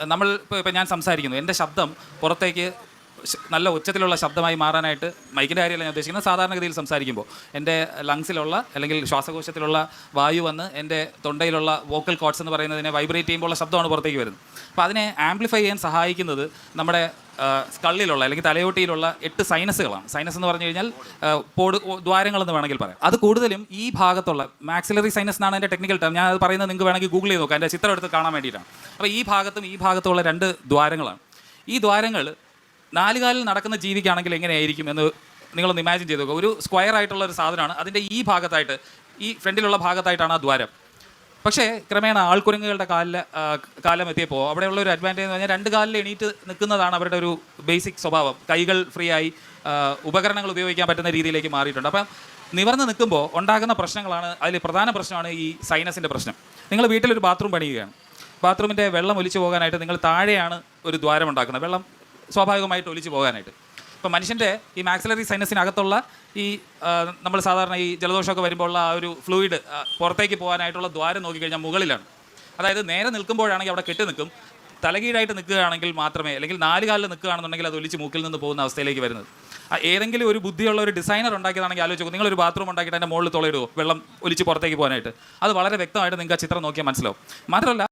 ഇപ്പോൾ ഞാൻ സംസാരിക്കുന്നു, എൻ്റെ ശബ്ദം പുറത്തേക്ക് നല്ല ഉച്ചത്തിലുള്ള ശബ്ദമായി മാറാനായിട്ട് മൈക്കിൻ്റെ കാര്യമല്ല ഞാൻ ഉദ്ദേശിക്കുന്നത്. സാധാരണഗതിയിൽ സംസാരിക്കുമ്പോൾ എൻ്റെ ലങ്സിലുള്ള അല്ലെങ്കിൽ ശ്വാസകോശത്തിലുള്ള വായു വന്ന് എൻ്റെ തൊണ്ടയിലുള്ള വോക്കൽ കോഡ്സ് എന്ന് പറയുന്നതിനെ വൈബ്രേറ്റ് ചെയ്യുമ്പോൾ ഉള്ള ശബ്ദമാണ് പുറത്തേക്ക് വരുന്നത്. അപ്പോൾ അതിനെ ആംപ്ലിഫൈ ചെയ്യാൻ സഹായിക്കുന്നത് നമ്മുടെ സ്കള്ളിലുള്ള അല്ലെങ്കിൽ തലയോട്ടിയിലുള്ള 8 സൈനസുകളാണ്. സൈനസ് എന്ന് പറഞ്ഞു കഴിഞ്ഞാൽ ദ്വാരങ്ങളെന്ന് വേണമെങ്കിൽ പറയാം. അത് കൂടുതലും ഈ ഭാഗത്തുള്ള മാക്സിലറി സൈനസ് എന്നാണ് എൻ്റെ ടെക്നിക്കൽ ടേം. ഞാൻ അത് പറയുന്നത് നിങ്ങൾക്ക് വേണമെങ്കിൽ ഗൂഗിൾ ചെയ്ത് നോക്കാം, എൻ്റെ ചിത്രം എടുത്ത് കാണാൻ വേണ്ടിയിട്ടാണ്. അപ്പോൾ ഈ ഭാഗത്തുള്ള 2 ദ്വാരങ്ങളാണ്. ഈ ദ്വാരങ്ങൾ 4 കാലിൽ നടക്കുന്ന ജീവിക്കാണെങ്കിൽ എങ്ങനെയായിരിക്കും എന്ന് നിങ്ങളൊന്ന് ഇമാജിൻ ചെയ്ത് നോക്കുക. ഒരു സ്ക്വയർ ആയിട്ടുള്ള ഒരു സാധനമാണ്, അതിൻ്റെ ഈ ഭാഗത്തായിട്ട്, ഈ ഫ്രണ്ടിലുള്ള ഭാഗത്തായിട്ടാണ് ആ ദ്വാരം. പക്ഷേ ക്രമേണ ആൾക്കുരങ്ങുകളുടെ കാലം എത്തിയപ്പോൾ അവിടെയുള്ള ഒരു അഡ്വാൻറ്റേജ് എന്ന് പറഞ്ഞാൽ 2 കാലിൽ എണീറ്റ് നിൽക്കുന്നതാണ് അവരുടെ ഒരു ബേസിക് സ്വഭാവം. കൈകൾ ഫ്രീ ആയി ഉപകരണങ്ങൾ ഉപയോഗിക്കാൻ പറ്റുന്ന രീതിയിലേക്ക് മാറിയിട്ടുണ്ട്. അപ്പം നിവർന്ന് നിൽക്കുമ്പോൾ ഉണ്ടാകുന്ന പ്രശ്നങ്ങളാണ്, അതിൽ പ്രധാന പ്രശ്നമാണ് ഈ സൈനസിൻ്റെ പ്രശ്നം. നിങ്ങൾ വീട്ടിലൊരു ബാത്റൂം പണിയുകയാണ്. ബാത്റൂമിൻ്റെ വെള്ളം ഒലിച്ചു പോകാനായിട്ട് നിങ്ങൾ താഴെയാണ് ഒരു ദ്വാരം ഉണ്ടാക്കുന്നത്, വെള്ളം സ്വാഭാവികമായിട്ട് ഒലിച്ചു പോകാനായിട്ട്. ഇപ്പോൾ മനുഷ്യൻ്റെ ഈ മാക്സിലറി സൈനസിനകത്തുള്ള ഈ നമ്മൾ സാധാരണ ഈ ജലദോഷമൊക്കെ വരുമ്പോൾ ഉള്ള ആ ഒരു ഫ്ലൂയിഡ് പുറത്തേക്ക് പോകാനായിട്ടുള്ള ദ്വാരം നോക്കിക്കഴിഞ്ഞാൽ മുകളിലാണ്. അതായത് നേരെ നിൽക്കുമ്പോഴാണെങ്കിൽ അവിടെ കെട്ടി നിൽക്കും, തലകീഴായിട്ട് നിൽക്കുകയാണെങ്കിൽ മാത്രമേ, അല്ലെങ്കിൽ 4 കാലിൽ നിൽക്കുകയാണെന്നുണ്ടെങ്കിൽ അത് ഒലിച്ച് മൂക്കിൽ നിന്ന് പോകുന്ന അവസ്ഥയിലേക്ക് വരുന്നത്. ഏതെങ്കിലും ഒരു ബുദ്ധിയുള്ള ഒരു ഡിസൈനർ ഉണ്ടാക്കിയതാണെങ്കിൽ ആലോചിച്ച് നോക്കും, നിങ്ങളൊരു ബാത്റൂം ഉണ്ടാക്കിയിട്ട് അതിൻ്റെ മുകളിൽ തുളയിടുമോ വെള്ളം ഒലിച്ച് പുറത്തേക്ക് പോകാനായിട്ട്? അത് വളരെ വ്യക്തമായിട്ട് നിങ്ങൾക്ക് ആ ചിത്രം നോക്കിയാൽ മനസ്സിലാവും. മാത്രമല്ല